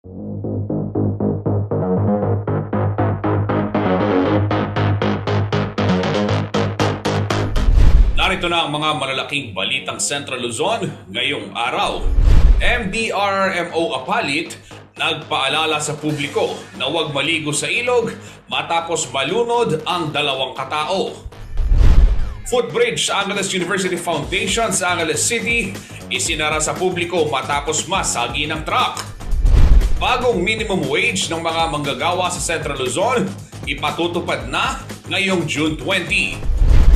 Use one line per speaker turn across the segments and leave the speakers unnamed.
Narito na ang mga malalaking balitang Central Luzon ngayong araw. MDRRMO Apalit nagpaalala sa publiko na huwag maligo sa ilog matapos malunod ang dalawang katao. Footbridge sa Angeles University Foundation sa Angeles City isinara sa publiko matapos masagi ng truck. Bagong minimum wage ng mga manggagawa sa Central Luzon ipatutupad na ngayong June 20.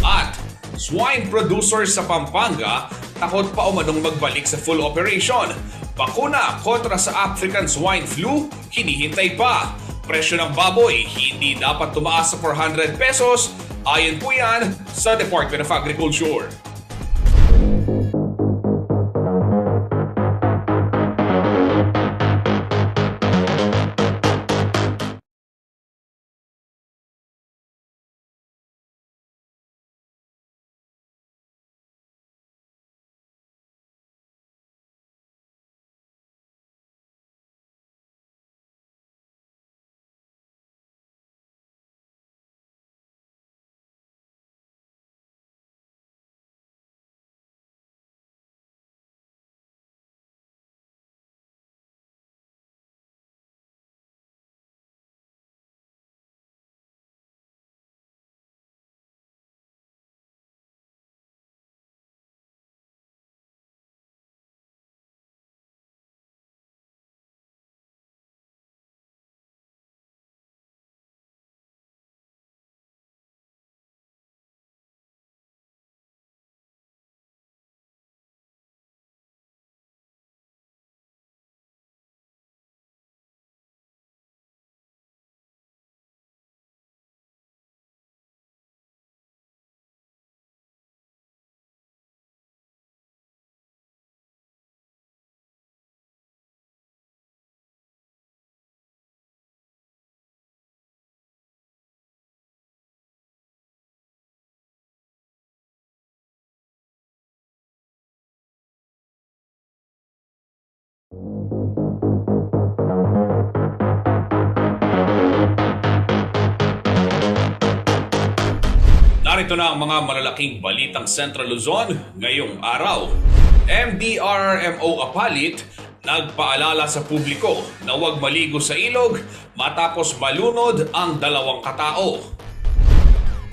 At swine producers sa Pampanga takot pa umanong magbalik sa full operation. Bakuna kontra sa African swine flu hinihintay pa. Presyo ng baboy hindi dapat tumaas sa 400 pesos. Ayon po yan sa Department of Agriculture. Narito na ang mga malalaking balitang Central Luzon ngayong araw. MDRRMO Apalit nagpaalala sa publiko na huwag maligo sa ilog matapos malunod ang dalawang katao.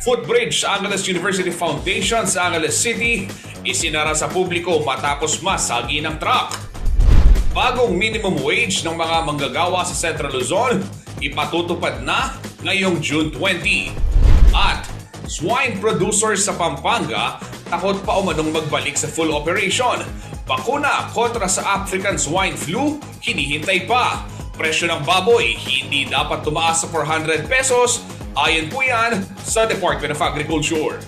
Footbridge sa Angeles University Foundation sa Angeles City isinara sa publiko matapos masagi ng truck. Bagong minimum wage ng mga manggagawa sa Central Luzon ipatutupad na ngayong June 20. At swine producers sa Pampanga takot pa umanong magbalik sa full operation. Bakuna kontra sa African swine flu hinihintay pa. Presyo ng baboy hindi dapat tumaas sa 400 pesos. Ayon po yan sa Department of Agriculture.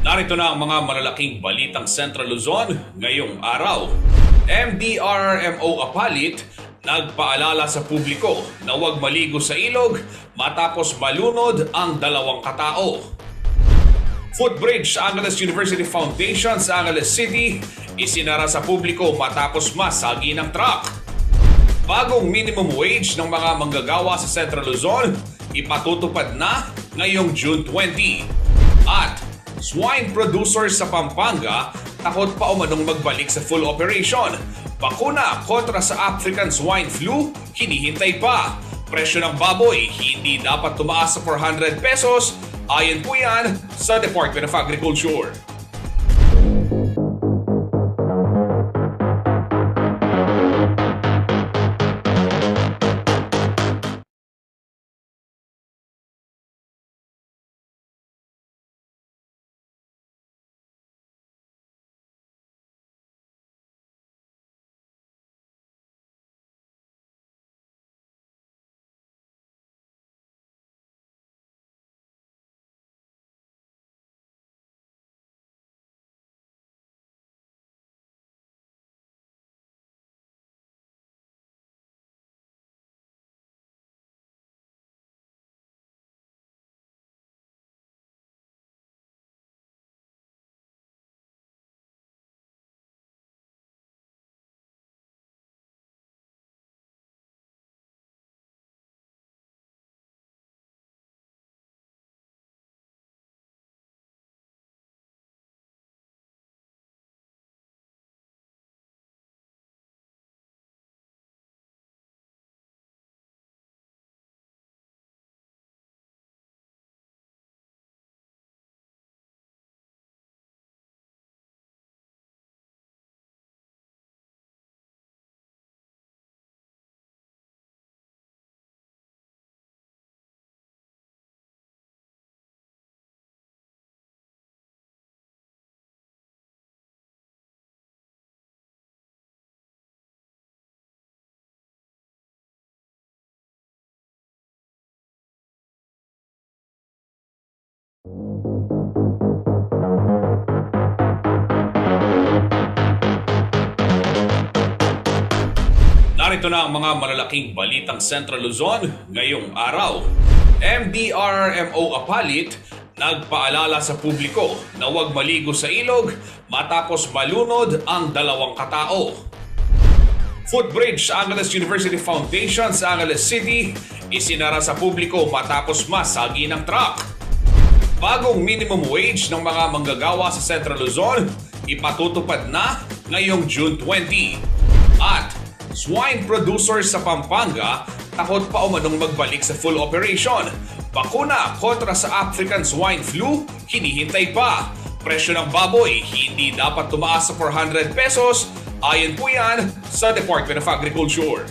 Narito na ang mga malalaking balitang Central Luzon ngayong araw. MDRRMO Apalit nagpaalala sa publiko na huwag maligo sa ilog matapos malunod ang dalawang katao. Footbridge sa Angeles University Foundation sa Angeles City isinara sa publiko matapos masagi ng truck. Bagong minimum wage ng mga manggagawa sa Central Luzon ipatutupad na ngayong June 20. At swine producers sa Pampanga takot pa umanong magbalik sa full operation. Bakuna kontra sa African swine flu hinihintay pa. Presyo ng baboy hindi dapat tumaas sa 400 pesos. Ayon po yan sa Department of Agriculture. Narito na ang mga malalaking balitang Central Luzon ngayong araw. MDRRMO Apalit nagpaalala sa publiko na huwag maligo sa ilog matapos malunod ang dalawang katao. Footbridge sa Angeles University Foundation sa Angeles City isinara sa publiko matapos masagi ng truck. Bagong minimum wage ng mga manggagawa sa Central Luzon ipatutupad na ngayong June 20. At swine producers sa Pampanga takot pa umanong magbalik sa full operation. Bakuna kontra sa African swine flu hinihintay pa. Presyo ng baboy hindi dapat tumaas sa 400 pesos. Ayon po yan sa Department of Agriculture.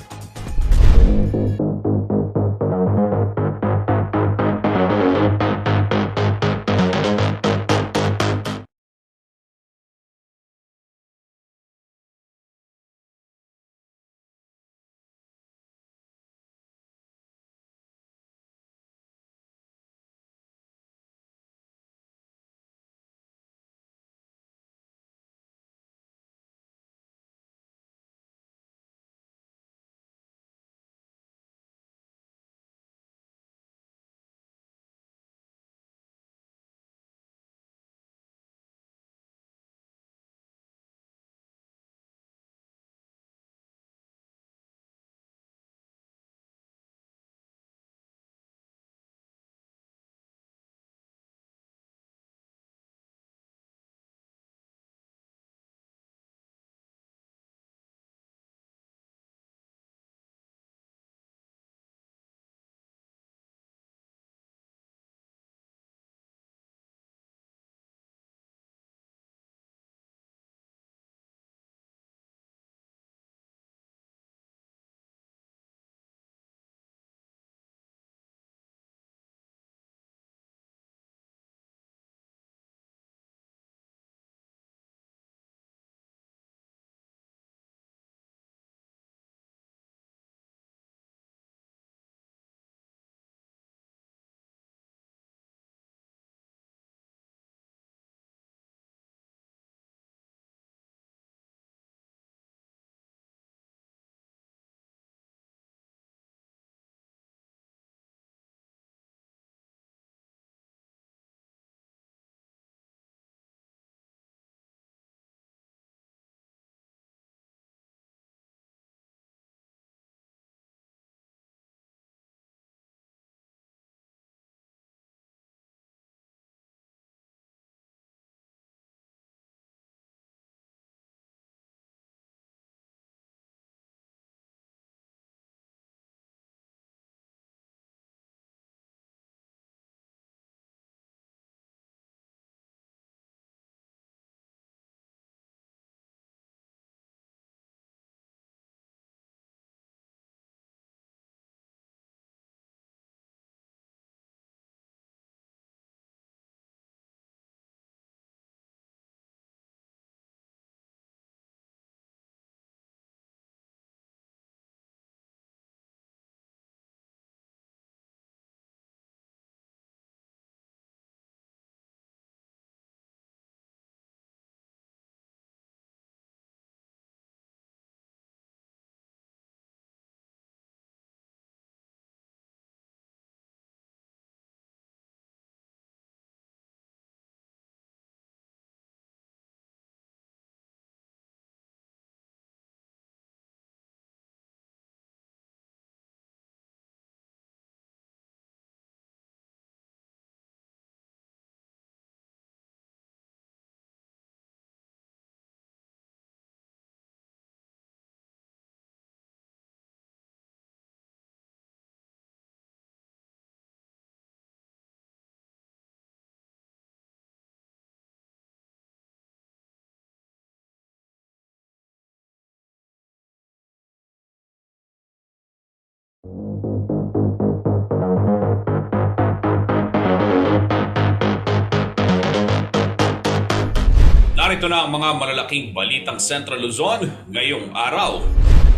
Narito na ang mga malalaking balitang Central Luzon ngayong araw.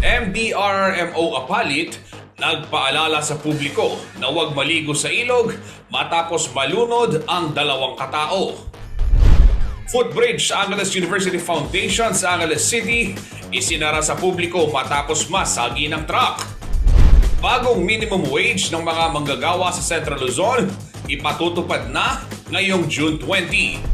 MDRRMO Apalit nagpaalala sa publiko na huwag maligo sa ilog matapos malunod ang dalawang katao. Footbridge sa Angeles University Foundation sa Angeles City isinara sa publiko matapos masagi ng truck. Bagong minimum wage ng mga manggagawa sa Central Luzon ipatutupad na ngayong June 20.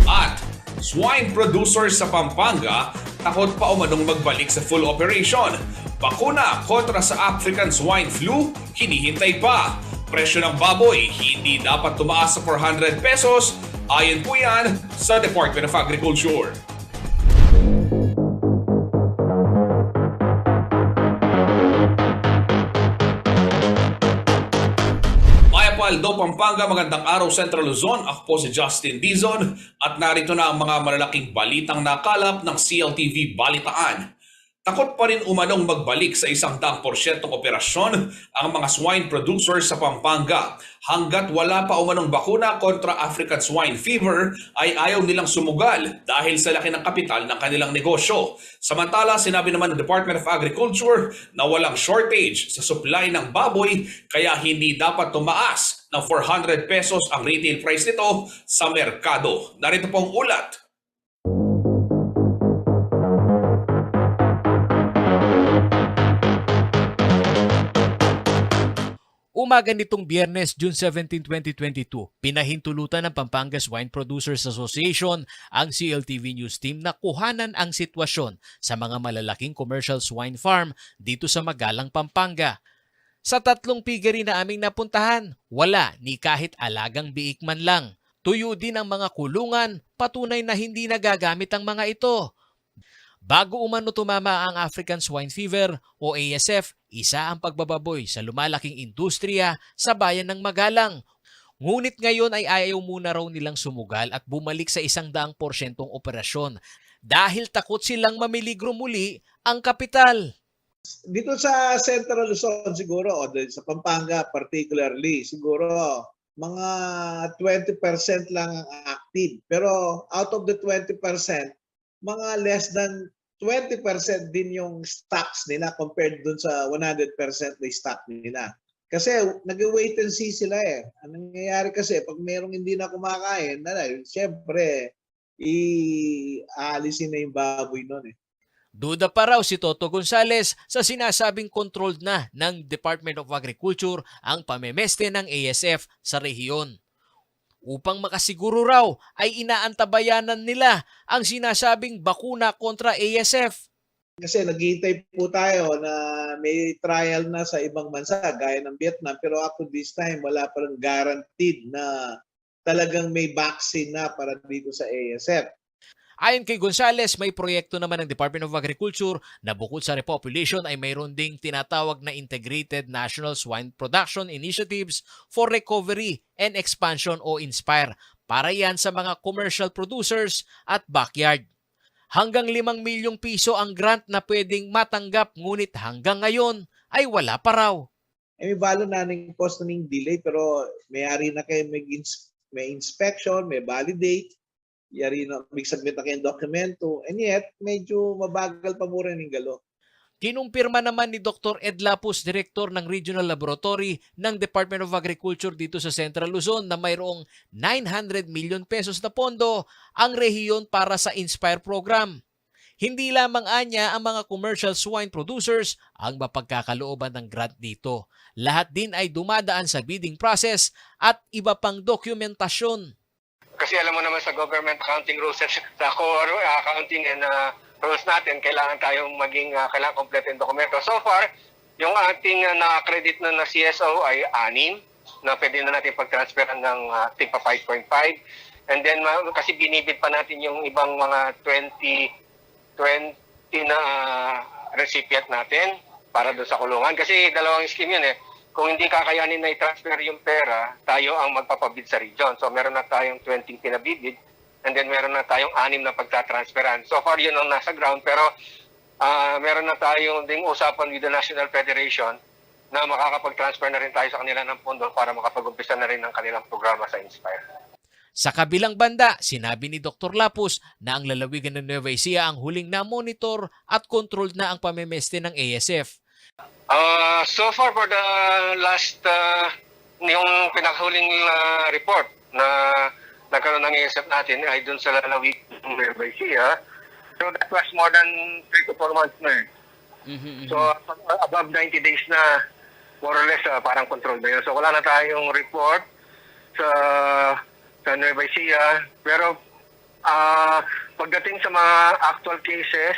At swine producers sa Pampanga takot pa umanong magbalik sa full operation. Bakuna kontra sa African swine flu, hinihintay pa. Presyo ng baboy, hindi dapat tumaas sa 400 pesos. Ayon po yan sa Department of Agriculture. Aldo, Pampanga, magandang araw Central Luzon. Ako po si Justin Dizon at narito na ang mga malalaking balitang nakalap ng CLTV Balitaan. Takot pa rin umanong magbalik sa 100% operasyon ang mga swine producers sa Pampanga. Hanggat wala pa umanong bakuna kontra African swine fever ay ayaw nilang sumugal dahil sa laki ng kapital ng kanilang negosyo. Samantala, sinabi naman ng Department of Agriculture na walang shortage sa supply ng baboy kaya hindi dapat tumaas ng 400 pesos ang retail price nito sa merkado. Narito pong ulat.
Umaga nitong Biyernes, June 17, 2022, pinahintulutan ng Pampanga Swine Producers Association ang CLTV News Team na kuhanan ang sitwasyon sa mga malalaking commercial swine farm dito sa Magalang, Pampanga. Sa 3 piggery na aming napuntahan, wala ni kahit alagang biik man lang. Tuyo din ang mga kulungan, patunay na hindi nagagamit ang mga ito. Bago umano tumama ang African Swine Fever o ASF, isa ang pagbababoy sa lumalaking industriya sa bayan ng Magalang. Ngunit ngayon ay ayaw muna raw nilang sumugal at bumalik sa 100% operasyon dahil takot silang mamiligro muli ang kapital.
Dito sa Central Luzon siguro o sa Pampanga particularly siguro mga 20% lang ang active. Pero out of the 20%, mga less than 20% din yung stocks nila compared dun sa 100% na stock nila. Kasi nag-wait and see sila eh. Anong nangyayari kasi pag merong hindi na kumakain, siyempre aalisin na yung baboy nun eh.
Duda pa raw si Toto Gonzales sa sinasabing controlled na ng Department of Agriculture ang pamemeste ng ASF sa rehiyon. Upang makasiguro raw ay inaantabayanan nila ang sinasabing bakuna kontra ASF.
Kasi naghihintay po tayo na may trial na sa ibang bansa gaya ng Vietnam pero up to this time wala pa rin guaranteed na talagang may vaccine na para dito sa ASF.
Ayon kay Gonzales, may proyekto naman ng Department of Agriculture na bukod sa repopulation ay mayroon ding tinatawag na Integrated National Swine Production Initiatives for Recovery and Expansion o INSPIRE para yan sa mga commercial producers at backyard. Hanggang 5 milyong piso ang grant na pwedeng matanggap ngunit hanggang ngayon ay wala pa raw.
May balo na ng cost na ng delay pero may-ari na kayo may inspection, may validate. Yari na mag-submit na kayong dokumento and yet medyo mabagal pa muna ng galo.
Kinumpirma naman ni Dr. Ed Lapus, Director ng Regional Laboratory ng Department of Agriculture dito sa Central Luzon na mayroong 900 million pesos na pondo ang rehiyon para sa INSPIRE program. Hindi lamang anya ang mga commercial swine producers ang mapagkakalooban ng grant dito. Lahat din ay dumadaan sa bidding process at iba pang dokumentasyon.
Kasi alam mo naman sa government accounting rules at sa core accounting and rules natin, kailangan tayong kailangan kompleto yung dokumento. So far, yung ating na-credit na CSO ay 6 na pwede na natin pag-transferan ng tigpa 5.5. And then, kasi binibid pa natin yung ibang mga 20 na recipient natin para doon sa kulungan. Kasi dalawang scheme yun eh. Kung hindi kakayanin na i-transfer yung pera, tayo ang magpapabid sa region. So meron na tayong 20 pinabibid and then meron na tayong 6 na pagtatransferan. So far yun ang nasa ground pero meron na tayong ding usapan with the National Federation na makakapag-transfer na rin tayo sa kanila ng pondo para makapag-umpisa na rin ang kanilang programa sa INSPIRE.
Sa kabilang banda, sinabi ni Dr. Lapus na ang lalawigan ng Nueva Ecija ang huling na-monitor at controlled na ang pamemeste ng ASF.
So far for the last, yung pinakahuling report na nagkaroon ng ASF natin ay dun sa lalawigan ng Nueva Ecija. So that was more than 3 to 4 months na eh. So above 90 days na more or less parang control na yun. So wala na tayong report sa Nueva Ecija. Pero pagdating sa mga actual cases,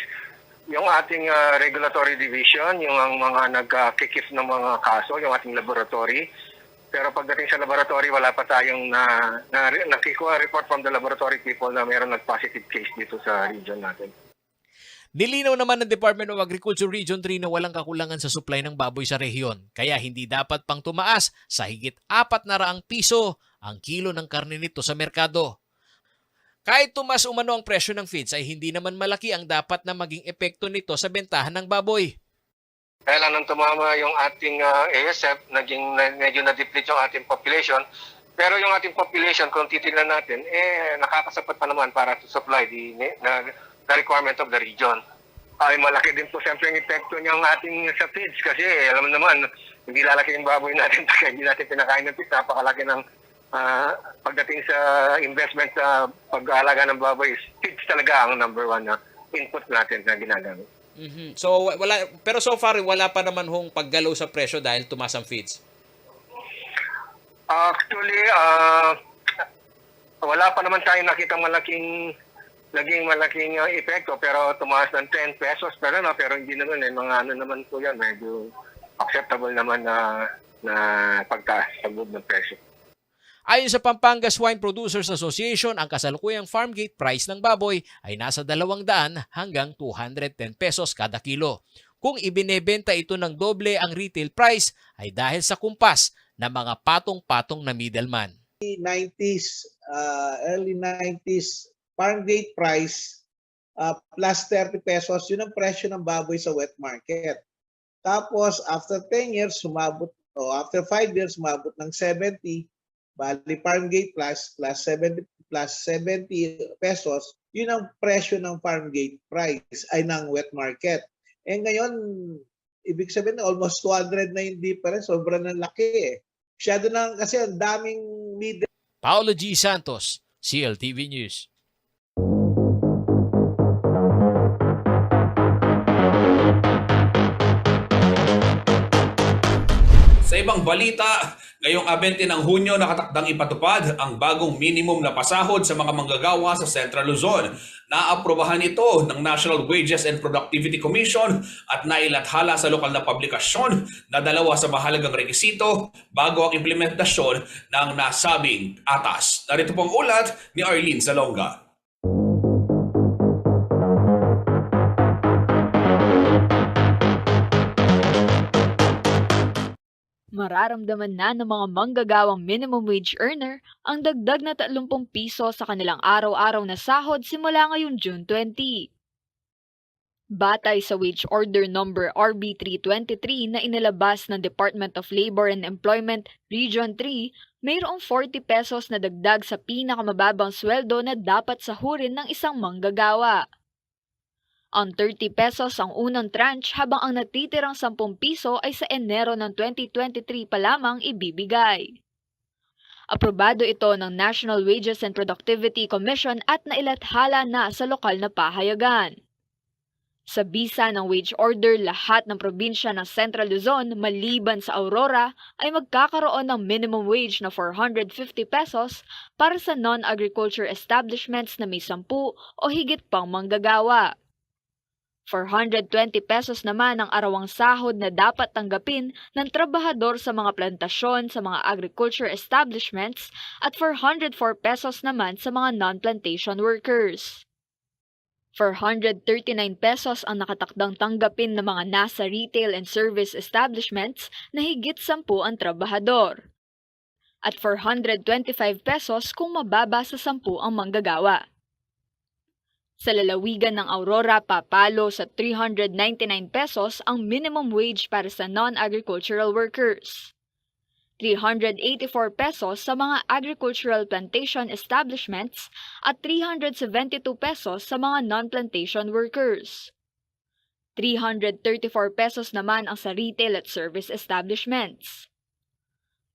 yung ating regulatory division, yung ang mga nagkikip ng mga kaso, yung ating laboratory. Pero pagdating sa laboratory, wala pa tayong nakikuha report from the laboratory people na mayroong nag-positive case dito sa region natin.
Nilinaw naman ng Department of Agriculture Region 3 na walang kakulangan sa supply ng baboy sa rehiyon, kaya hindi dapat pang tumaas sa higit 400 piso ang kilo ng karne nito sa merkado. Kahit tumas umano ang presyo ng feeds ay hindi naman malaki ang dapat na maging epekto nito sa bentahan ng baboy.
Kaya lang nang tumama yung ating ASF, medyo na-deplete yung ating population. Pero yung ating population, kung titignan natin, nakakasapat pa naman para to supply the requirement of the region. Ay malaki din po siyempre yung epekto niyang ating sa feeds kasi alam mo naman, hindi lalaki yung baboy natin kaya hindi natin pinakain ng feeds. Napakalaki ng pagdating sa investment sa pag-aalaga ng baboy, feeds talaga ang number 1 na input natin na ginagamit.
So pero so far wala pa naman hong paggalaw sa presyo dahil tumaas ang feeds.
Actually, wala pa naman tayo nakita naging malaking epekto pero tumaas ng 10 pesos pero hindi naman mga naman po yan, medyo acceptable naman na pagtaas sa ng presyo.
Ayon sa Pampanga Swine Producers Association, ang kasalukuyang farm gate price ng baboy ay nasa 200 hanggang 210 pesos kada kilo. Kung ibinebenta ito ng doble ang retail price ay dahil sa kumpas ng mga patong-patong na middleman.
Early 90s farm gate price plus 30 pesos, yun ang presyo ng baboy sa wet market. Tapos after 10 years after 5 years sumabot ng 70. Bali farm gate plus 70 pesos, yun ang presyo ng farm gate price ay ng wet market. Ngayon, ibig sabihin almost 200 na yung difference, sobrang laki eh. Masyado na kasi ang daming middle.
Paolo G. Santos, CLTV News.
Sa ibang balita, ngayong 20 ng Hunyo nakatakdang ipatupad ang bagong minimum na pasahod sa mga manggagawa sa Central Luzon. Naaprubahan ito ng National Wages and Productivity Commission at nailathala sa lokal na publikasyon na 2 sa mahalagang rekisito bago ang implementasyon ng nasabing atas. Narito pong ulat ni Arlene Salonga.
Mararamdaman na ng mga manggagawang minimum wage earner ang dagdag na 30 piso sa kanilang araw-araw na sahod simula ngayong June 20. Batay sa Wage Order Number RB 323 na inilabas ng Department of Labor and Employment Region 3, mayroong 40 pesos na dagdag sa pinakamababang sweldo na dapat sahurin ng isang manggagawa. Ang 30 pesos ang unang tranche habang ang natitirang 10 piso ay sa Enero ng 2023 pa lamang ibibigay. Aprobado ito ng National Wages and Productivity Commission at nailathala na sa lokal na pahayagan. Sa bisa ng wage order, lahat ng probinsya ng Central Luzon maliban sa Aurora ay magkakaroon ng minimum wage na 450 pesos para sa non-agriculture establishments na may 10 o higit pang manggagawa. 420 pesos naman ang arawang sahod na dapat tanggapin ng trabahador sa mga plantasyon sa mga agriculture establishments at 404 pesos naman sa mga non-plantation workers. 439 pesos ang nakatakdang tanggapin ng mga nasa retail and service establishments na higit 10 ang trabahador. At 425 pesos kung mababa sa 10 ang manggagawa. Sa lalawigan ng Aurora, papalo sa 399 pesos ang minimum wage para sa non-agricultural workers. 384 pesos sa mga agricultural plantation establishments at 372 pesos sa mga non-plantation workers. 334 pesos naman ang sa retail at service establishments.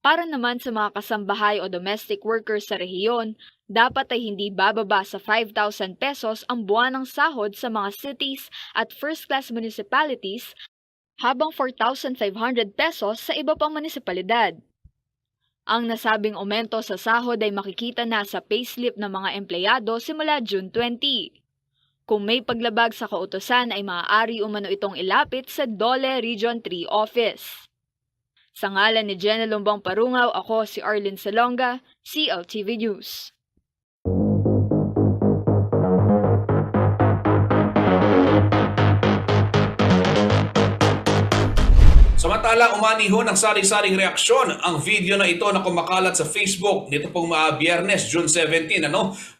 Para naman sa mga kasambahay o domestic workers sa rehiyon, dapat ay hindi bababa sa 5,000 pesos ang buwanang sahod sa mga cities at first-class municipalities habang 4,500 pesos sa iba pang munisipalidad. Ang nasabing aumento sa sahod ay makikita na sa payslip ng mga empleyado simula June 20. Kung may paglabag sa kautusan ay maaari umano itong ilapit sa DOLE Region 3 Office. Sa ngalan ni Jenna Lumbang Parungaw, ako si Arlene Salonga, CLTV News.
Samantala, umaniho ng sari-saring reaksyon ang video na ito na kumakalat sa Facebook nito pong Biyernes, June 17.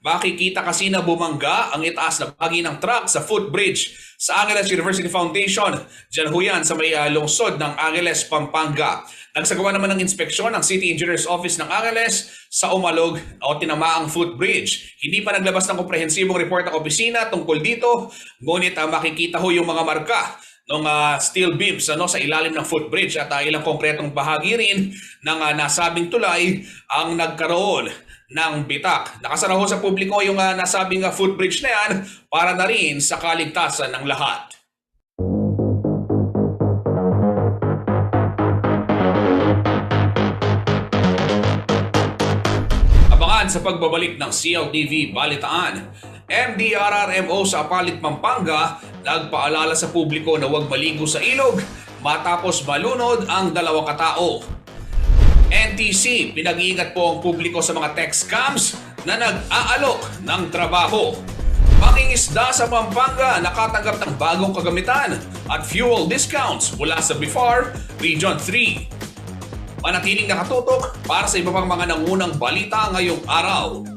Makikita kasi na bumangga ang itaas na bahagi ng truck sa footbridge sa Angeles University Foundation. Diyan ho yan sa may lungsod ng Angeles, Pampanga. Nagsagawa naman ng inspeksyon ng City Engineer's Office ng Angeles sa umalog o tinamaang footbridge. Hindi pa naglabas ng komprehensibong report ang opisina tungkol dito, ngunit makikita ho yung mga marka ng steel beams sa ilalim ng footbridge at ilang konkretong bahagi rin ng nasabing tulay ang nagkaroon ng bitak. Nakasara ho sa publiko yung nasabing footbridge na yan para na rin sa kaligtasan ng lahat. Abangan sa pagbabalik ng CLTV Balitaan. MDRRMO sa Apalit, Pampanga nagpaalala sa publiko na huwag maligo sa ilog matapos malunod ang 2 katao. NTC, pinag-iingat po ang publiko sa mga tech scams na nag-aalok ng trabaho. Mangingisda sa Pampanga nakatanggap ng bagong kagamitan at fuel discounts mula sa BIFAR Region 3. Manatiling nakatutok para sa iba pang mga nangunang balita ngayong araw.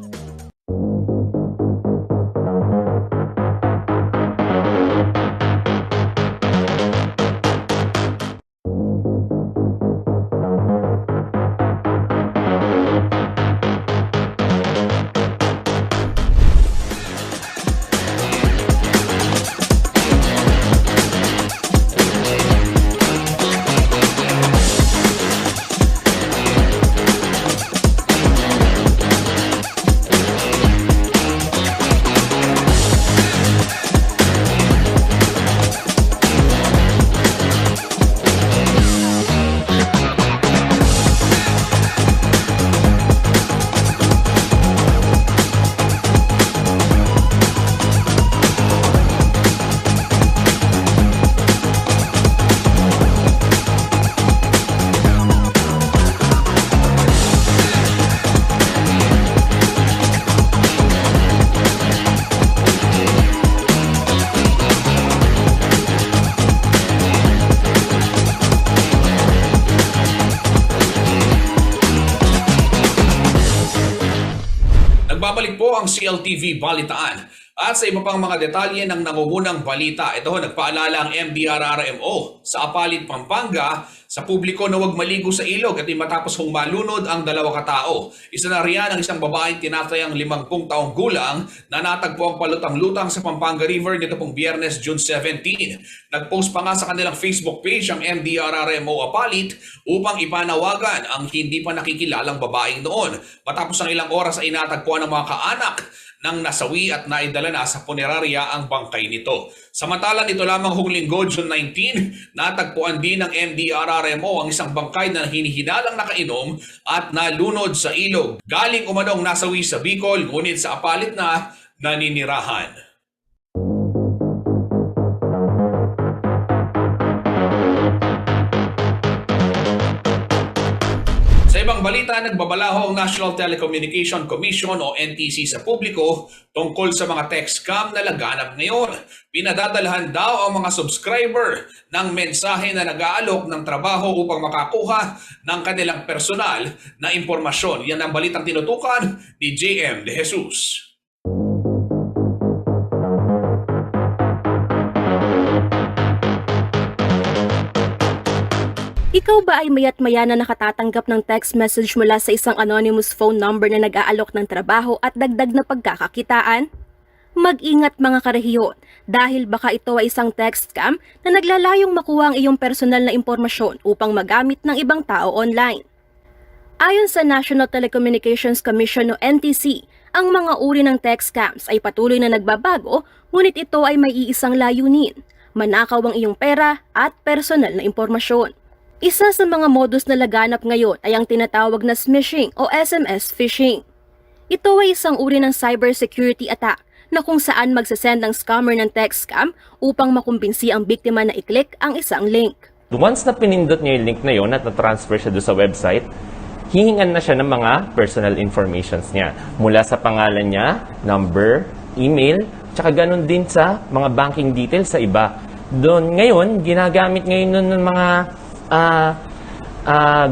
Nagbabalik po ang CLTV Balitaan. At sa iba pang mga detalye ng nangungunang balita, ito nagpaalala ang MDRRMO sa Apalit, Pampanga sa publiko na huwag maligo sa ilog at matapos hong malunod ang 2 katao. Isa na riyan ang isang babaeng tinatayang 50 taong gulang na natagpo ang palutang-lutang sa Pampanga River nito pong Biyernes, June 17. Nagpost pa nga sa kanilang Facebook page ang MDRRMO Apalit upang ipanawagan ang hindi pa nakikilalang babaeng noon. Matapos ang ilang oras ay natagpuan ng mga kaanak nang nasawi at naidala na sa punerarya ang bangkay nito. Samantala nito lamang hong linggo, June 19, natagpuan din ng MDRRMO ang isang bangkay na hinihinalang nakainom at nalunod sa ilog. Galing umanong nasawi sa Bicol, ngunit sa Apalit na naninirahan. Sa ibang balita, nagbabalaho ang National Telecommunication Commission o NTC sa publiko tungkol sa mga tech scam na laganap ngayon. Pinadadalhan daw ang mga subscriber ng mensahe na nag-aalok ng trabaho upang makakuha ng kanilang personal na impormasyon. Yan ang balitang tinutukan ni JM De Jesus.
Ikaw ba ay mayat maya na nakatatanggap ng text message mula sa isang anonymous phone number na nag-aalok ng trabaho at dagdag na pagkakakitaan? Mag-ingat mga karehiyon dahil baka ito ay isang text scam na naglalayong makuha ang iyong personal na impormasyon upang magamit ng ibang tao online. Ayon sa National Telecommunications Commission o NTC, ang mga uri ng text scams ay patuloy na nagbabago, ngunit ito ay may iisang layunin: manakaw ang iyong pera at personal na impormasyon. Isa sa mga modus na laganap ngayon ay ang tinatawag na smishing o SMS phishing. Ito ay isang uri ng cybersecurity attack na kung saan magsasend ang scammer ng text scam upang makumbinsi ang biktima na i-click ang isang link.
Once na pinindot niya yung link na yun at na-transfer siya doon sa website, hihingan na siya ng mga personal informations niya. Mula sa pangalan niya, number, email, tsaka ganun din sa mga banking details sa iba. Doon ngayon, ginagamit ngayon nun ng mga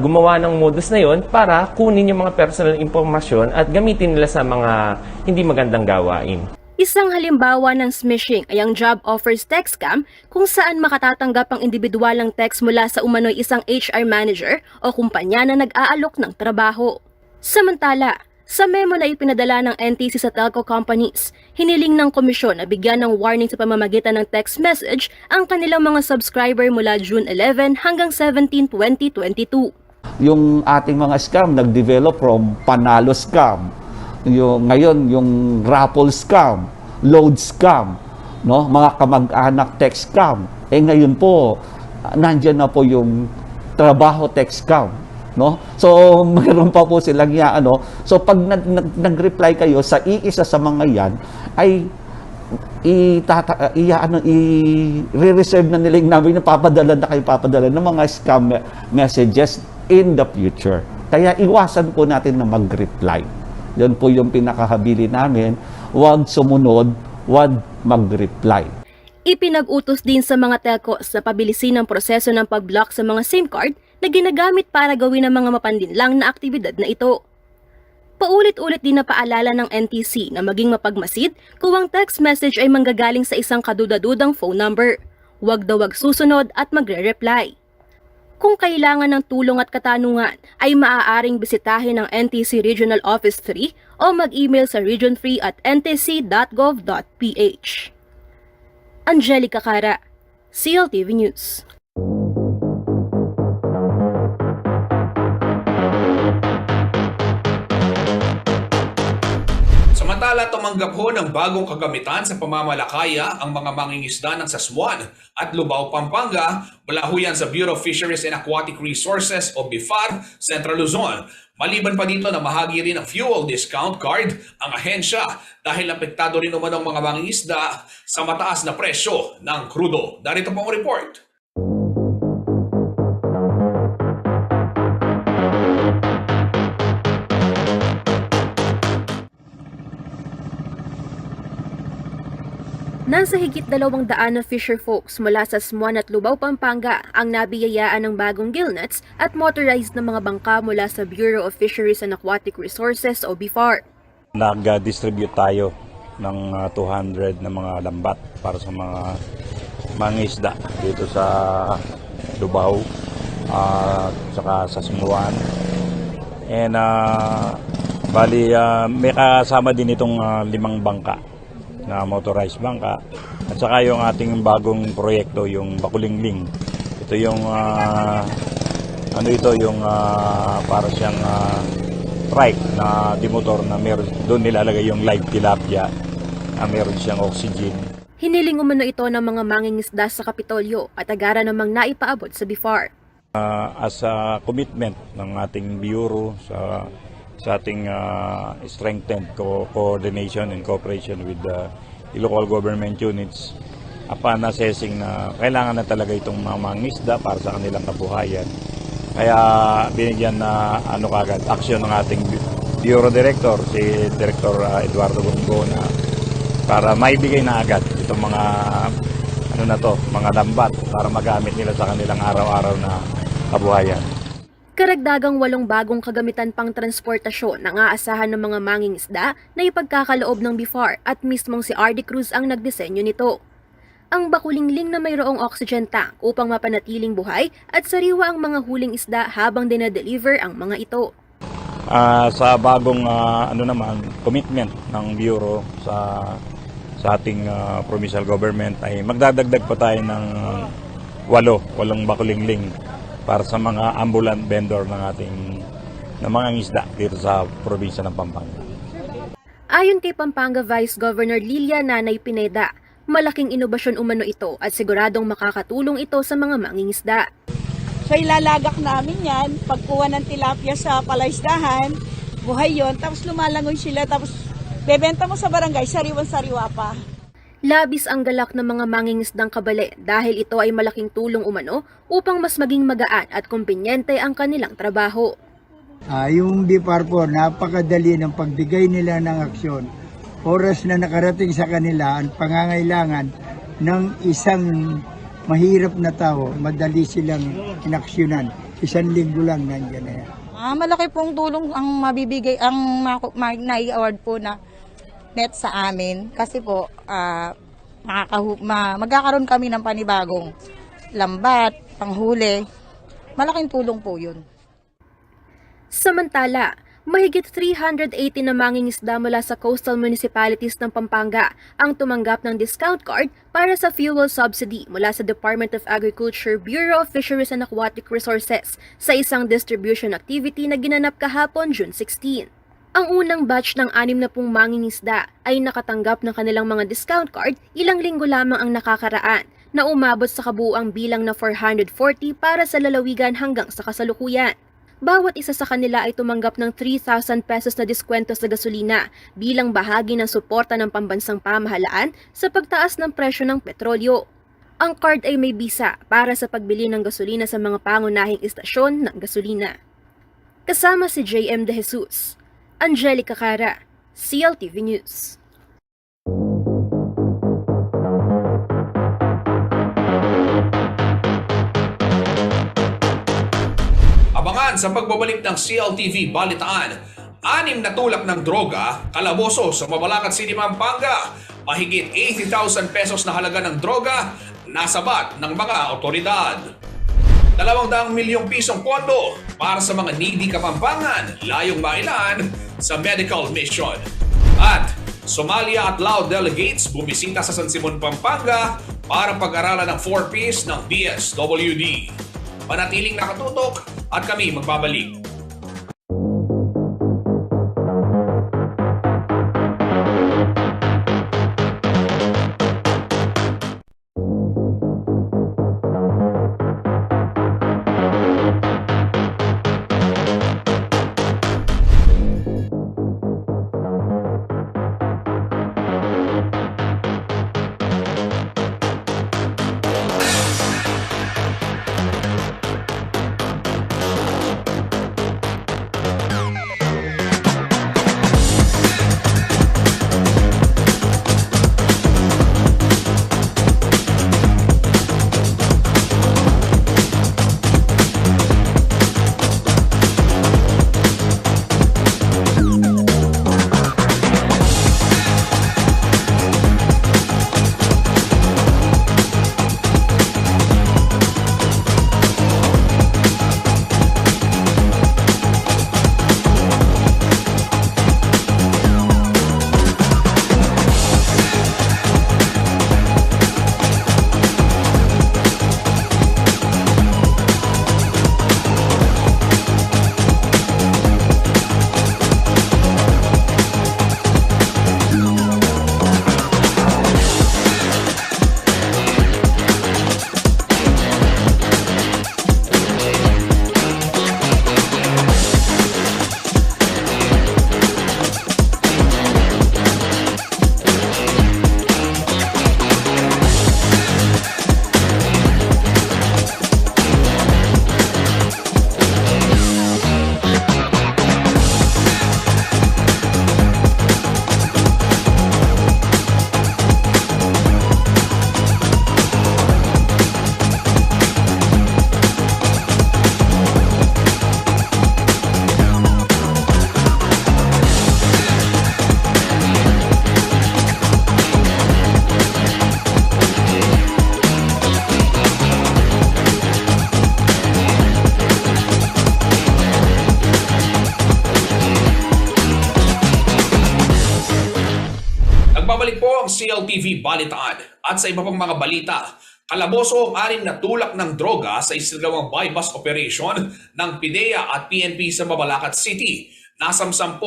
gumawa ng modus na yon para kunin yung mga personal impormasyon at gamitin nila sa mga hindi magandang gawain.
Isang halimbawa ng smishing ay ang job offers text scam kung saan makatatanggap ang individualang text mula sa umano'y isang HR manager o kumpanya na nag-aalok ng trabaho. Samantala, sa memo na ipinadala ng NTC sa telco companies, hiniling ng komisyon na bigyan ng warning sa pamamagitan ng text message ang kanilang mga subscriber mula June 11 hanggang 17, 2022.
Yung ating mga scam nag-develop from panalo scam. Ngayon yung raffle scam, load scam, no? Mga kamag-anak text scam. Ngayon po nandiyan na po yung trabaho text scam. No? So, mayroon pa po silang So, pag nag-reply kayo sa iisa sa mga yan, ay i-reserve na nila yung number na papadala ng mga scam messages in the future. Kaya iwasan po natin na mag-reply. Yan po yung pinakahabili namin. Huwag sumunod, huwag mag-reply.
Ipinag-utos din sa mga telcos na pabilisin ang proseso ng pag-block sa mga SIM card na ginagamit para gawin ang mga mapandinlang na aktibidad na ito. Paulit-ulit din na paalala ng NTC na maging mapagmasid kung ang text message ay manggagaling sa isang kadudadudang phone number. Huwag daw wag susunod at magre-reply. Kung kailangan ng tulong at katanungan, ay maaaring bisitahin ang NTC Regional Office 3 o mag-email sa region3@ntc.gov.ph. Angelica Cara, CLTV News.
Samantala, tumanggap ho ng bagong kagamitan sa pamamalakaya ang mga mangingisda ng Sasmuan at Lubao, Pampanga mula ho yan sa Bureau of Fisheries and Aquatic Resources o BIFAR, Central Luzon. Maliban pa dito na mahagi rin ng fuel discount card ang ahensya dahil apektado rin naman ang mga mangingisda sa mataas na presyo ng krudo. Darito po ang report.
Nasa higit 200 na fisher folks mula sa Smuan at Lubao, Pampanga ang nabiyayaan ng bagong gillnets at motorized na mga bangka mula sa Bureau of Fisheries and Aquatic Resources o BIFAR.
Nag-distribute tayo ng 200 na mga lambat para sa mga mangisda dito sa Lubao at saka sa Smuan. And may kasama din itong 5 bangka na motorized bangka at saka yung ating bagong proyekto, yung Bakulingling. Ito yung para siyang trike na dimotor na meron doon nilalagay yung live tilapia na meron siyang oxygen.
Hiniling umano ito ng mga mangingisda sa Kapitolyo at agara namang naipaabot sa BIFAR.
As a commitment ng ating bureau sa ating strengthened coordination and cooperation with the local government units, upon assessing na kailangan na talaga itong mga mangisda para sa kanilang kabuhayan. Kaya binigyan na kagad action ng ating Bureau Director, si Director Eduardo Gongona, para maibigay na agad itong mga mga lambat para magamit nila sa kanilang araw-araw na kabuhayan.
Karagdagang 8 bagong kagamitan pang transportasyon ang aasahan ng mga mangingisda na ipagkakaloob ng BIFAR at mismong si RD Cruz ang nagdisenyo nito. ang bakulingling na mayroong oxygen tank upang mapanatiling buhay at sariwa ang mga huling isda habang dinadeliver ang mga ito.
Sa bagong commitment ng Bureau sa ating provincial government ay magdadagdag pa tayo ng walong bakulingling para sa mga ambulant vendor ng mga isda dito sa probinsya ng Pampanga.
Ayon kay Pampanga Vice Governor Lilia Nanay Pineda, malaking inobasyon umano ito at siguradong makakatulong ito sa mga mangingisda.
So ilalagak namin yan, pagkuha ng tilapia sa palaisdahan, buhay yon, tapos lumalangoy sila, tapos bebenta mo sa barangay, sariwan-sariwa pa.
Labis ang galak ng mga mangingisdang kabale dahil ito ay malaking tulong umano upang mas maging magaan at kumpinyente ang kanilang trabaho.
Yung DPARPO, napakadali ng pagbigay nila ng aksyon. Oras na nakarating sa kanila ang pangangailangan ng isang mahirap na tao, madali silang inaksyonan. 1 linggo lang nandiyan na yan.
Malaki pong tulong ang mabibigay, ang nai-award po na net sa amin. Kasi po, magkakaroon kami ng panibagong lambat, panghuli. Malaking tulong po yun.
Samantala, mahigit 380 na mangingisda mula sa coastal municipalities ng Pampanga ang tumanggap ng discount card para sa fuel subsidy mula sa Department of Agriculture, Bureau of Fisheries and Aquatic Resources sa isang distribution activity na ginanap kahapon June 16. Ang unang batch ng 60 mangingisda ay nakatanggap ng kanilang mga discount card ilang linggo lamang ang nakakaraan na umabot sa kabuuang bilang na 440 para sa lalawigan hanggang sa kasalukuyan. Bawat isa sa kanila ay tumanggap ng 3,000 pesos na diskwento sa gasolina bilang bahagi ng suporta ng pambansang pamahalaan sa pagtaas ng presyo ng petrolyo. Ang card ay may bisa para sa pagbili ng gasolina sa mga pangunahing istasyon ng gasolina. Kasama si JM De Jesus, Angelica Cara, CLTV News.
Abangan sa pagbabalik ng CLTV Balitaan, 6 na tulak ng droga, kalaboso sa Mabalacat City, Pampanga. Mahigit 80,000 pesos na halaga ng droga, nasabat ng mga otoridad. 200 milyong pisong pondo para sa mga needy Kapampangan, layong mailan sa medical mission. At Somalia at Lao delegates bumisita sa San Simon, Pampanga para pag-aralan ng 4Ps ng DSWD. Manatiling nakatutok at kami magbabalik. TV Balitaan. At sa iba pang mga balita, kalaboso ang 6 na tulak ng droga sa isinagawang buy-bust operation ng PIDEA at PNP sa Mabalacat City. Nasamsam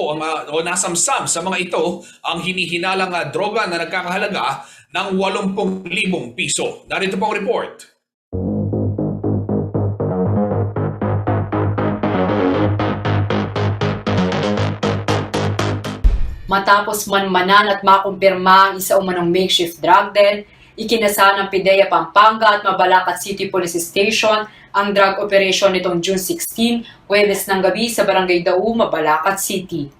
sa mga ito ang hinihinalang droga na nagkakahalaga ng 80,000 piso. Narito po ang report.
Matapos manmanan at makumpirma ang isa umanong makeshift drug den, ikinasa ng PIDEA Pampanga at Mabalacat City Police Station ang drug operation nitong June 16, Huwebes ng gabi sa Barangay Dau, Mabalacat City.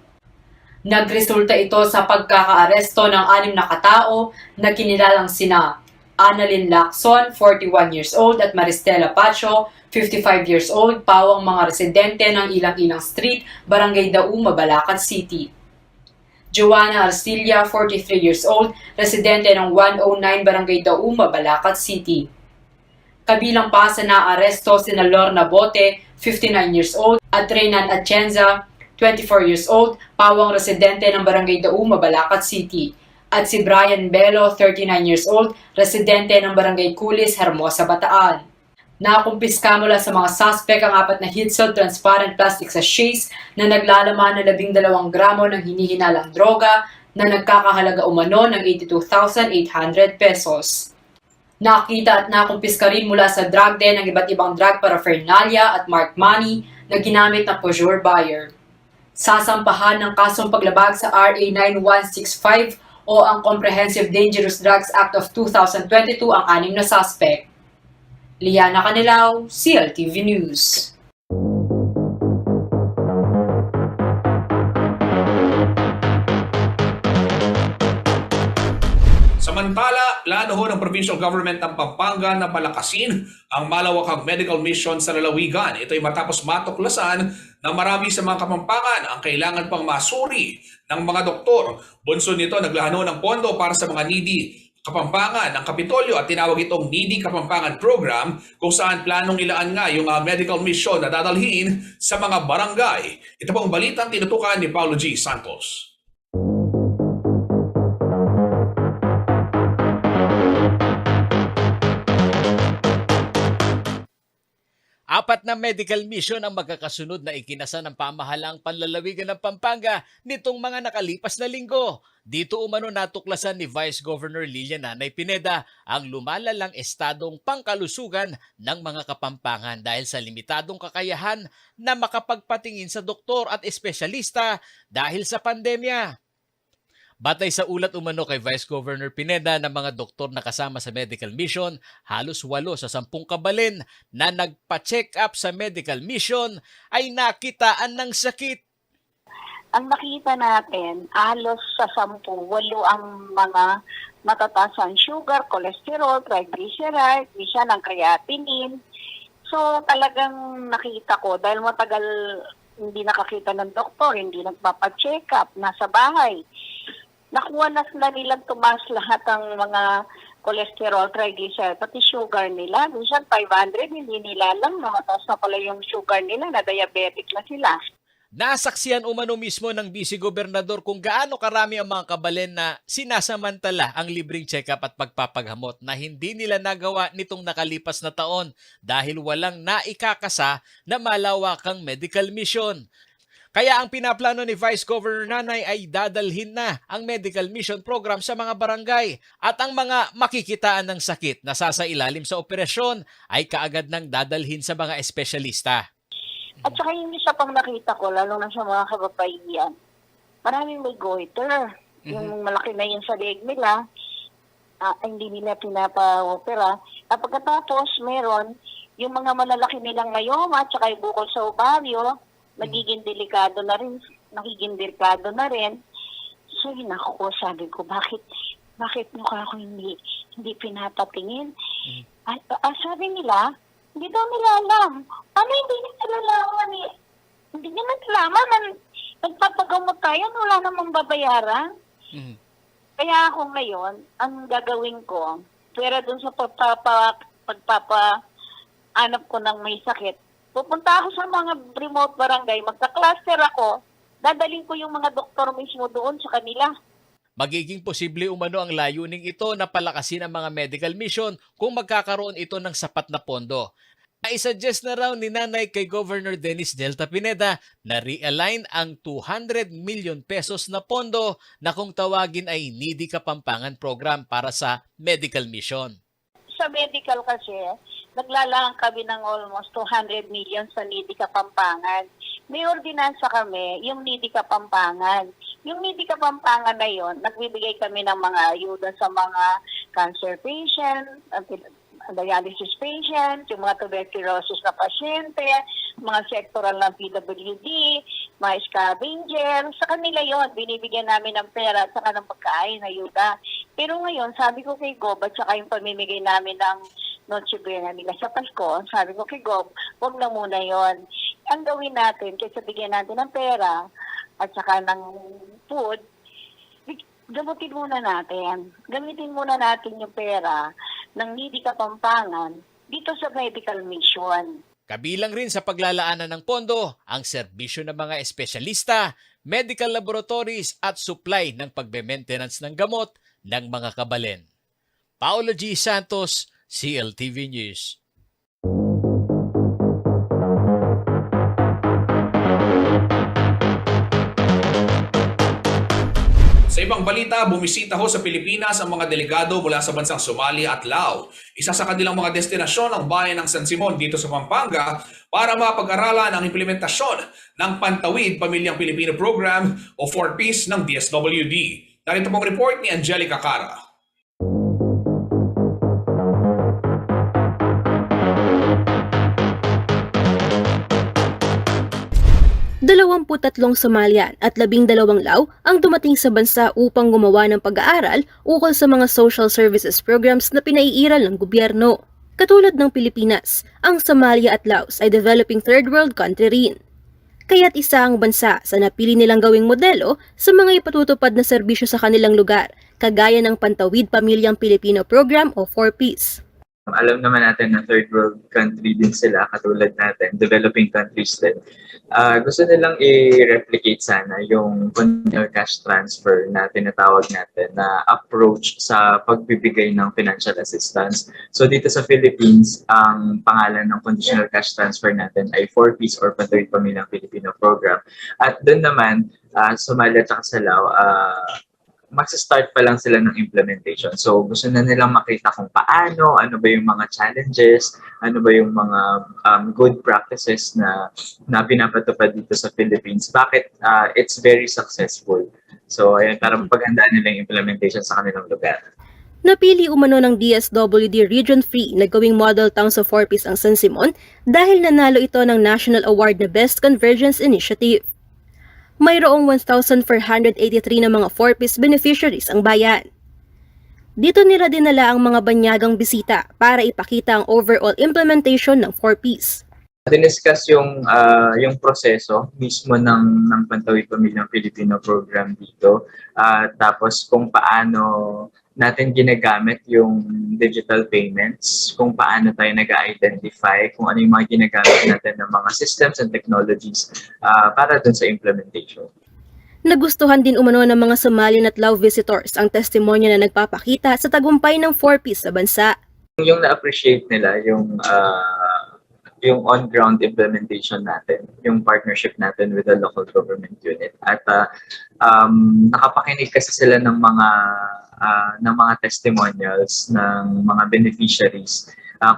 Nagresulta ito sa pagkakaaresto ng 6 na katao na kinilalang sina Annalyn Lacson, 41 years old, at Maristela Pacho, 55 years old, pawang mga residente ng Ilang-Ilang Street, Barangay Dau, Mabalacat City. Joanna Arcilla, 43 years old, residente ng 109 Barangay Dau, Mabalacat City. Kabilang pa sa naaresto sina Lorna Bote, 59 years old, at Reynan Atienza, 24 years old, pawang residente ng Barangay Dau, Mabalacat City. At si Brian Bello, 39 years old, residente ng Barangay Kulis, Hermosa, Bataan. Nakumpiska mula sa mga suspect ang 4 na Hidsel transparent plastic sachets na naglalaman ng 12 gramo ng hinihinalang droga na nagkakahalaga umano ng 82,800 pesos. Nakita at nakumpiska rin mula sa drug den ang iba't ibang drug paraphernalia at marked money na ginamit ng Peugeot buyer. Sasampahan ng kasong paglabag sa RA 9165 o ang Comprehensive Dangerous Drugs Act of 2022 ang 6 na suspect. Liana Canilao, CLTV News.
Samantala, plano ho ng provincial government ng Pampanga na palakasin ang malawakang medical mission sa lalawigan. Ito ay matapos matuklasan na marami sa mga Kapampangan ang kailangan pang masuri ng mga doktor. Bunso nito naglahano ng pondo para sa mga needy Kapampangan ng Kapitolyo at tinawag itong Needy Kapampangan Program kung saan planong ilaan nga yung medical mission na dadalhin sa mga barangay. Ito pong balitang tinutukan ni Paulo G. Santos.
4 na medical mission ang magkakasunod na ikinasa ng pamahalaang panlalawigan ng Pampanga nitong mga nakalipas na linggo. Dito umano natuklasan ni Vice Governor Lilian Nanay Pineda ang lumalalang estadong pangkalusugan ng mga Kapampangan dahil sa limitadong kakayahan na makapagpatingin sa doktor at espesyalista dahil sa pandemya. Batay sa ulat umano kay Vice Governor Pineda ng mga doktor na kasama sa medical mission, halos 8 sa 10 kabalin na nagpa-check up sa medical mission ay nakitaan ng sakit.
Ang nakita natin, halos sa 10, 8 ang mga matataas ang sugar, cholesterol, triglyceride, isa ng creatinine. So talagang nakita ko dahil matagal hindi nakakita ng doktor, hindi nagpapa-check up, nasa bahay. Nakuha na sila nilang tumaas lahat ang mga cholesterol, triglyceride, pati sugar nila. Minsan 500, hindi nila alam na mataas na pala yung sugar nila, na diabetic na sila.
Nasaksiyan umano mismo ng Vice Gobernador kung gaano karami ang mga kabalen na sinasamantala ang libreng check-up at pagpapaghamot na hindi nila nagawa nitong nakalipas na taon dahil walang naikakasa na malawakang medical mission. Kaya ang pinaplano ni Vice Governor Nanay ay dadalhin na ang medical mission program sa mga barangay at ang mga makikitaan ng sakit na sasailalim sa operasyon ay kaagad nang dadalhin sa mga espesyalista.
At saka yung isa pang nakita ko, lalo na sa mga kababaihan, maraming may goiter. Yung malaki na yun sa leg nila, hindi nila pinapa-opera. At pagkatapos, meron yung mga malalaki nilang myoma at saka yung bukol sa ovaryo, nagiging delikado na rin. So, hinako ko, sabi ko, bakit mukha ko hindi pinapatingin? Sabi nila, hindi daw nila alam. Ano hindi nila alaman eh? Hindi nila alaman. Nagpapagamot tayo, wala namang babayaran. Kaya ako ngayon, ang gagawin ko, pera dun sa pagpapaanap ko ng may sakit, pupunta ako sa mga remote barangay, magka-cluster ako, dadalhin ko yung mga doktor mismo doon sa kanila.
Magiging posible umano ang layuning ito na palakasin ang mga medical mission kung magkakaroon ito ng sapat na pondo. I-suggest na raw ni Nanay kay Governor Dennis Delta Pineda na realign ang 200 million pesos na pondo na kung tawagin ay Needy Kapampangan Program para sa medical mission.
Sa medical kasi, naglalaan kami ng almost 200 million sa Needy Kapampangan. May ordinansa kami, yung Needy Kapampangan. Yung Needy Kapampangan na yon, nagbibigay kami ng mga ayuda sa mga cancer patient, dialysis patient, yung mga tuberculosis na pasyente, mga sectoral ng PWD, mga scavenger. Sa kanila yon, binibigyan namin ng pera at saka ng pagkain, ayuda. Pero ngayon, sabi ko kay Gob at saka yung pamimigay namin ng Noche Buena nila sa Pasko, sabi ko kay Gob, huwag na muna yon. Ang gawin natin, kaysa bigyan natin ng pera at saka ng food, gamitin muna natin. Gamitin muna natin yung pera ng Needy Kapampangan dito sa medical mission.
Kabilang rin sa paglalaanan ng pondo ang serbisyo ng mga espesyalista, medical laboratories at supply ng pagbe-maintenance ng gamot ng mga kabalen. Paolo G. Santos, CLTV News.
Sa ibang balita, bumisita ho sa Pilipinas ang mga delegado mula sa bansang Somalia at Lao. Isa sa kanilang mga destinasyon ang bayan ng San Simon dito sa Pampanga para mapag-aralan ang implementasyon ng Pantawid Pamilyang Pilipino Program o 4Ps ng DSWD. Narito pong report ni Angelica Cara.
23 Somalian at 12 Lao ang dumating sa bansa upang gumawa ng pag-aaral ukol sa mga social services programs na pinaiiral ng gobyerno. Katulad ng Pilipinas, ang Somalia at Laos ay developing third world country rin. Kaya't isa ang bansa sa napili nilang gawing modelo sa mga ipatutupad na serbisyo sa kanilang lugar, kagaya ng Pantawid Pamilyang Pilipino Program o 4Ps.
Alam naman natin na third world country din sila, katulad natin, developing countries din. Gusto nilang i-replicate sana yung continual cash transfer na tinatawag natin na approach sa pagbibigay ng financial assistance. So dito sa Philippines, ang pangalan ng conditional cash transfer natin ay 4Ps or Pantawid Pamilyang Pilipino Program. At doon naman, Somalia at Lao, magsa-start pa lang sila ng implementation. So, gusto na nilang makita kung paano, ano ba yung mga challenges, ano ba yung mga good practices na pinapatupad dito sa Philippines. Bakit it's very successful. So, ayun, para mapagandaan nila yung implementation sa kanilang lugar.
Napili umano ng DSWD Region 3 na gawing model town sa 4Ps ang San Simon dahil nanalo ito ng National Award na Best Convergence Initiative. Mayroong 1,483 na mga 4Ps beneficiaries ang bayan. Dito nila dinala ang mga banyagang bisita para ipakita ang overall implementation ng 4Ps.
Diniscuss yung proseso mismo ng Pantawid Pamilyang Pilipino Program dito. Tapos kung paano natin ginagamit yung digital payments, kung paano tayo nag-identify, kung ano yung mga ginagamit natin ng mga systems and technologies para dun sa implementation.
Nagustuhan din umano ng mga Somalian at Lao visitors ang testimonya na nagpapakita sa tagumpay ng 4Ps sa bansa.
Yung na-appreciate nila yung on-ground implementation natin, yung partnership natin with the local government unit. At nakapakinig kasi sila ng mga testimonials ng mga beneficiaries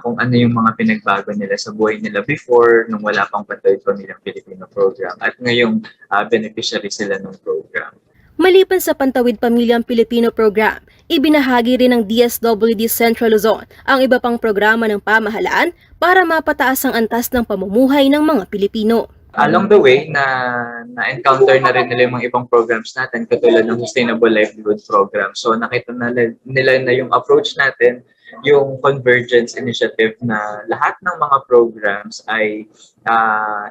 kung ano yung mga pinagbago nila sa buhay nila before, nung wala pang Pantawid Pamilyang Pilipino Program. At ngayong beneficiary sila ng program.
Maliban sa Pantawid Pamilyang Pilipino Program, ibinahagi rin ng DSWD Central Luzon ang iba pang programa ng pamahalaan para mapataas ang antas ng pamumuhay ng mga Pilipino.
Along the way, na-encounter na rin nila yung mga ibang programs natin katulad ng Sustainable Livelihood Program. So nakita na nila na yung approach natin, yung Convergence Initiative na lahat ng mga programs ay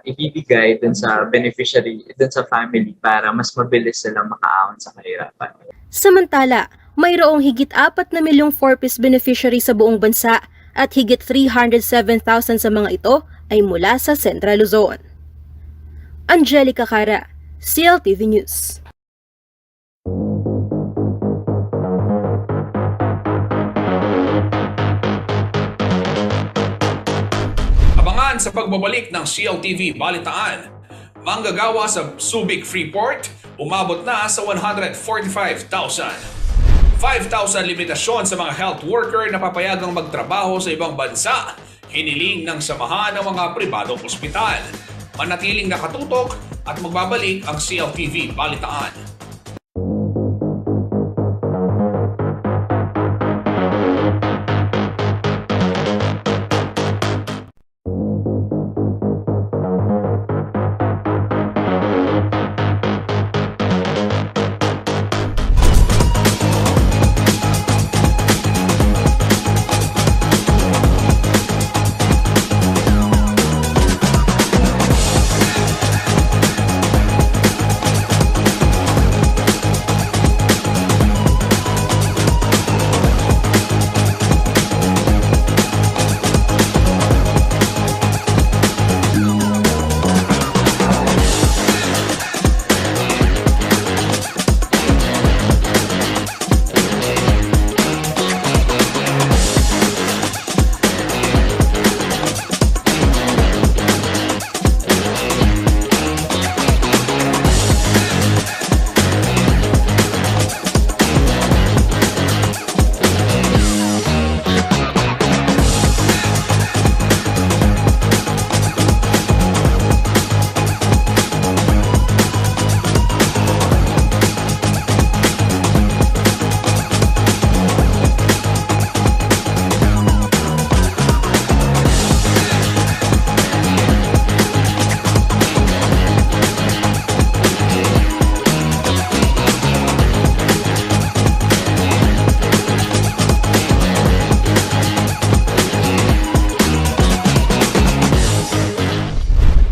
ibibigay dun sa beneficiary, dun sa family para mas mabilis silang makaahon sa kahirapan.
Samantala, mayroong higit 4 na milyong 4Ps beneficiary sa buong bansa at higit 307,000 sa mga ito ay mula sa Central Luzon. Angelica Cara, CLTV News.
Naman sa pagbabalik ng CLTV Balitaan, manggagawa sa Subic Freeport umabot na sa 145,000. 5,000 limitasyon sa mga health worker na papayagang magtrabaho sa ibang bansa, hiniling ng samahan ng mga pribadong ospital. Manatiling nakatutok at magbabalik ang CLTV Balitaan.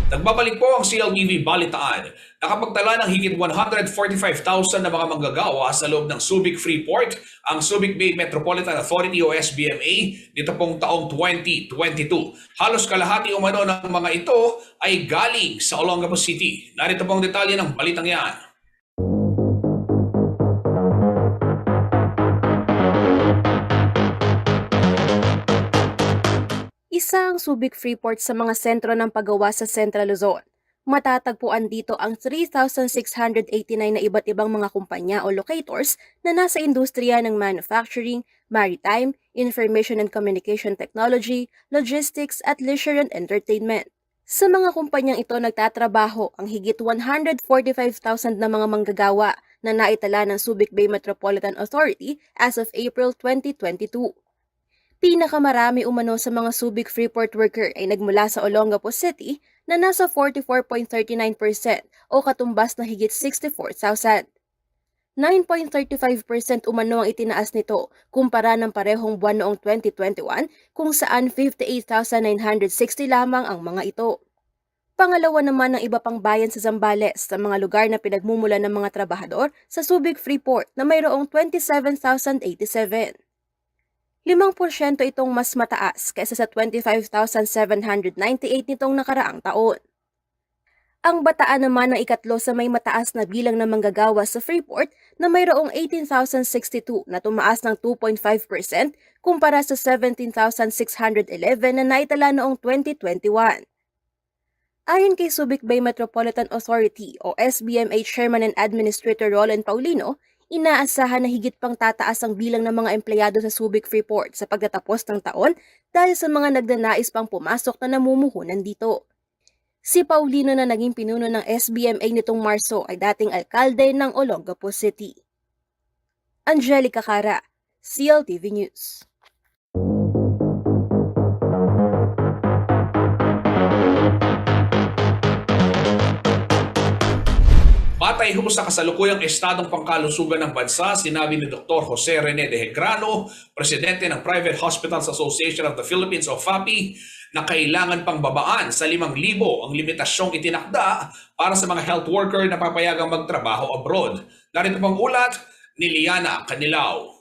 Nagbabalik po ang CLTV Balitaan. Nakapagtala ng higit 145,000 na mga manggagawa sa loob ng Subic Freeport, ang Subic Bay Metropolitan Authority o SBMA nito pong taong 2022. Halos kalahati umano ng mga ito ay galing sa Olongapo City. Narito pong detalye ng balitang yan.
Isa ang Subic Freeport sa mga sentro ng paggawa sa Central Luzon. Matatagpuan dito ang 3,689 na iba't ibang mga kumpanya o locators na nasa industriya ng manufacturing, maritime, information and communication technology, logistics at leisure and entertainment. Sa mga kumpanyang ito nagtatrabaho ang higit 145,000 na mga manggagawa na naitala ng Subic Bay Metropolitan Authority as of April 2022. Pinakamarami umano sa mga Subic Freeport worker ay nagmula sa Olongapo City na nasa 44.39% o katumbas na higit 64,000. 9.35% umano ang itinaas nito kumpara ng parehong buwan noong 2021 kung saan 58,960 lamang ang mga ito. Pangalawa naman ang iba pang bayan sa Zambales sa mga lugar na pinagmumulan ng mga trabahador sa Subic Freeport na mayroong 27,087. 5% itong mas mataas kaysa sa 25,798 nitong nakaraang taon. Ang Bataan naman ang ikatlo sa may mataas na bilang ng manggagawa sa Freeport na mayroong 18,062 na tumaas ng 2.5% kumpara sa 17,611 na naitala noong 2021. Ayon kay Subic Bay Metropolitan Authority o SBMA Chairman and Administrator Roland Paulino, inaasahan na higit pang tataas ang bilang ng mga empleyado sa Subic Freeport sa pagtatapos ng taon dahil sa mga nagnanais pang pumasok na namumuhunan dito. Si Paulino na naging pinuno ng SBMA nitong Marso ay dating alkalde ng Olongapo City. Angelica Cara, CLTV News.
Batay ho sa kasalukuyang estadong pangkalusugan ng bansa, sinabi ni Dr. Jose Rene de Hegrano, presidente ng Private Hospitals Association of the Philippines o FAPI, na kailangan pang babaan sa 5,000 ang limitasyong itinakda para sa mga health worker na papayagang magtrabaho abroad. Narito pang ulat ni Liana Canilao.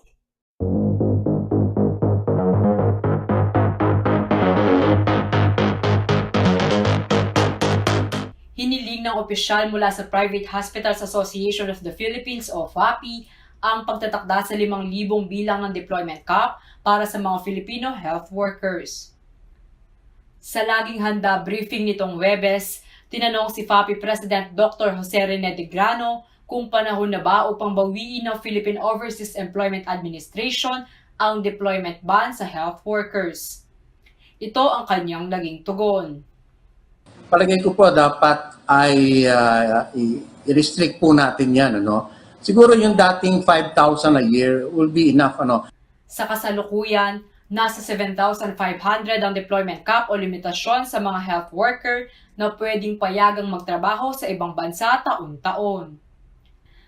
Hiniling ng opisyal mula sa Private Hospitals Association of the Philippines o FAPI ang pagtatakda sa 5,000 bilang ng deployment cap para sa mga Filipino health workers. Sa laging handa briefing nitong Webes, tinanong si FAPI President Dr. Jose Rene de Grano kung panahon na ba upang bawiin ng Philippine Overseas Employment Administration ang deployment ban sa health workers. Ito ang kanyang naging tugon.
Palagay ko po dapat ay i-restrict po natin yan. Siguro yung dating 5,000 a year will be enough.
Sa kasalukuyan, nasa 7,500 ang deployment cap o limitasyon sa mga health worker na pwedeng payagang magtrabaho sa ibang bansa taon-taon.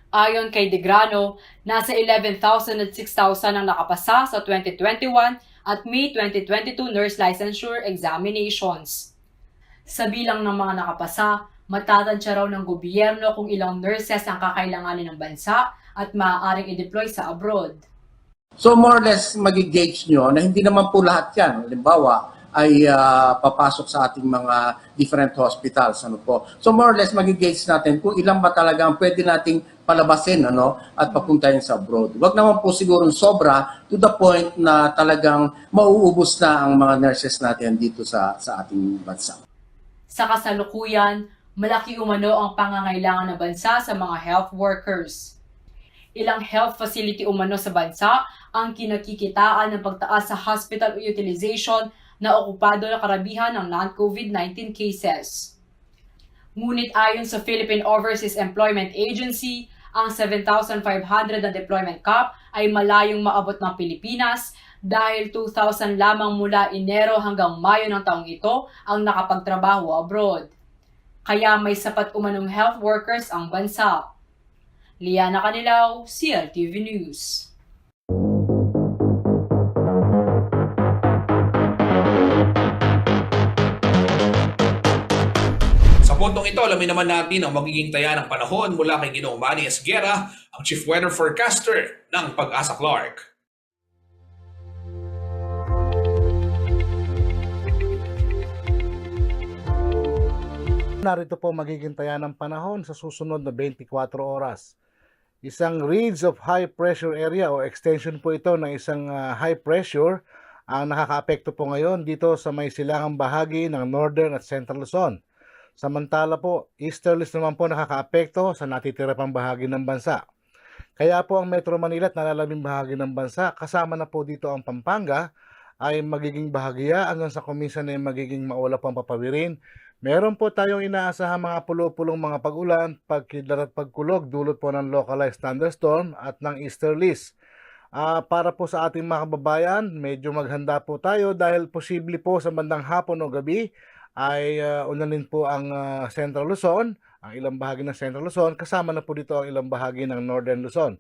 Ayon kay De Grano, nasa 11,000 at 6,000 ang nakapasa sa 2021 at May 2022 nurse licensure examinations. Sa bilang ng mga nakapasa, matatansya raw ng gobyerno kung ilang nurses ang kakailanganin ng bansa at maaaring i-deploy sa abroad.
So more or less magigauge nyo na hindi naman po lahat yan. Halimbawa ay papasok sa ating mga different hospitals. So more or less magigauge natin kung ilan ba talaga ang pwede nating palabasin at papuntahin sa abroad. Huwag naman po siguro sobra to the point na talagang mauubos na ang mga nurses natin dito sa ating bansa.
Sa kasalukuyan, malaki umano ang pangangailangan ng bansa sa mga health workers. Ilang health facility umano sa bansa ang kinakikitaan ng pagtaas sa hospital utilization na okupado na karabihan ng non-COVID-19 cases. Ngunit ayon sa Philippine Overseas Employment Agency, ang 7,500 na deployment cap ay malayong maabot ng Pilipinas dahil 2,000 lamang mula Enero hanggang Mayo ng taong ito ang nakapagtrabaho abroad. Kaya may sapat umanong health workers ang bansa. Liana Canilaw, CLTV News.
Sa puntong ito, alamin naman natin ang magiging taya ng panahon mula kay Ginoong Manny Esguera, ang Chief Weather Forecaster ng Pag-asa Clark.
Narito po magiging taya ng panahon sa susunod na 24 oras. Isang ridge of high pressure area o extension po ito ng isang high pressure ang nakakaapekto po ngayon dito sa may silangang bahagi ng Northern at Central Luzon. Samantala po, easterlies naman po nakakaapekto sa natitira pang bahagi ng bansa. Kaya po ang Metro Manila at nalalabing bahagi ng bansa, kasama na po dito ang Pampanga, ay magiging bahagya hanggang sa kuminsan ay magiging maulap ang papawirin. Meron po tayong inaasahan mga pulo-pulong mga pag-ulan, pagkidlat at pagkulog dulot po ng localized thunderstorm at ng easterlies. Para po sa ating mga kababayan, medyo maghanda po tayo dahil posible po sa bandang hapon o gabi ay unanin po ang Central Luzon, ang ilang bahagi ng Central Luzon, kasama na po dito ang ilang bahagi ng Northern Luzon.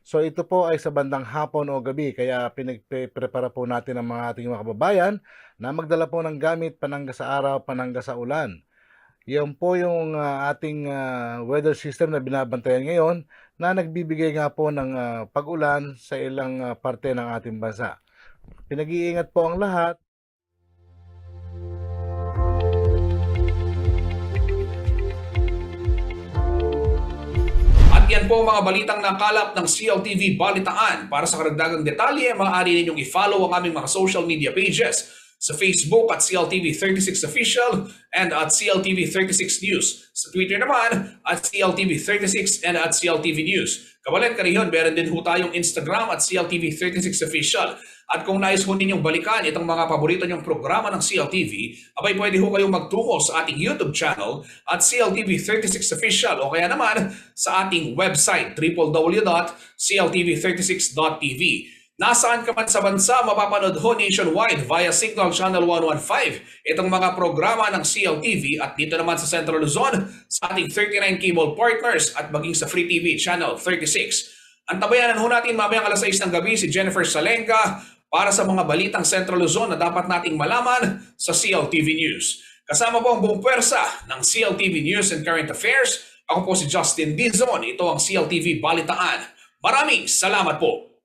So ito po ay sa bandang hapon o gabi, kaya pinagprepara po natin ang mga ating mga kababayan na magdala po ng gamit panangga sa araw, panangga sa ulan. Yan po yung ating weather system na binabantayan ngayon na nagbibigay nga po ng pag-ulan sa ilang parte ng ating bansa. Pinag-iingat po ang lahat.
Yan po ang mga balitang nakalap ng CLTV Balitaan. Para sa karagdagang detalye, maaari ninyong i-follow ang aming mga social media pages sa Facebook at CLTV36 Official and at CLTV36 News. Sa Twitter naman at CLTV36 and at CLTV News. Kabalit karihon, meron din ho tayong Instagram at CLTV36 Official. At kung nais ho ninyong balikan itong mga paborito nyong programa ng CLTV, abay pwede ho kayong magtungo sa ating YouTube channel at CLTV36 Official o kaya naman sa ating website www.cltv36.tv. Nasaan ka man sa bansa, mapapanood ho nationwide via Signal Channel 115 itong mga programa ng CLTV at dito naman sa Central Luzon sa ating 39 cable partners at maging sa Free TV Channel 36. Antabayanan ho natin mamayang alas 6 ng gabi si Jennifer Salenga para sa mga balitang Central Luzon na dapat nating malaman sa CLTV News. Kasama po ang buong pwersa ng CLTV News and Current Affairs. Ako po si Justin Dizon. Ito ang CLTV Balitaan. Maraming salamat po.